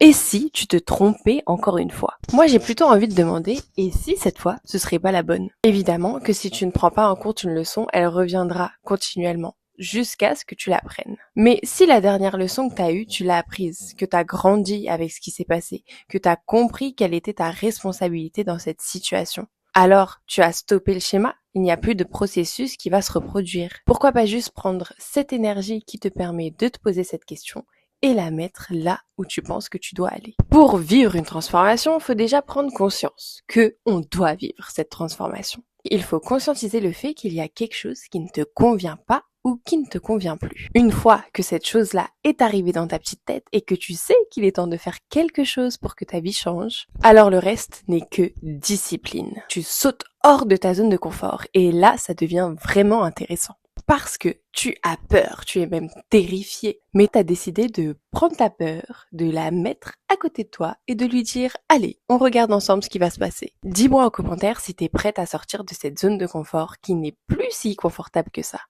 Et si tu te trompais encore une fois? Moi, j'ai plutôt envie de demander, et si cette fois, ce serait pas la bonne? Évidemment que si tu ne prends pas en compte une leçon, elle reviendra continuellement jusqu'à ce que tu l'apprennes. Mais si la dernière leçon que tu as eue, tu l'as apprise, que tu as grandi avec ce qui s'est passé, que tu as compris quelle était ta responsabilité dans cette situation, alors tu as stoppé le schéma, il n'y a plus de processus qui va se reproduire. Pourquoi pas juste prendre cette énergie qui te permet de te poser cette question et la mettre là où tu penses que tu dois aller. Pour vivre une transformation, il faut déjà prendre conscience que on doit vivre cette transformation. Il faut conscientiser le fait qu'il y a quelque chose qui ne te convient pas ou qui ne te convient plus. Une fois que cette chose-là est arrivée dans ta petite tête et que tu sais qu'il est temps de faire quelque chose pour que ta vie change, alors le reste n'est que discipline. Tu sautes hors de ta zone de confort et là, ça devient vraiment intéressant. Parce que tu as peur, tu es même terrifié, mais tu as décidé de prendre ta peur, de la mettre à côté de toi et de lui dire allez, on regarde ensemble ce qui va se passer. Dis-moi en commentaire si tu es prête à sortir de cette zone de confort qui n'est plus si confortable que ça.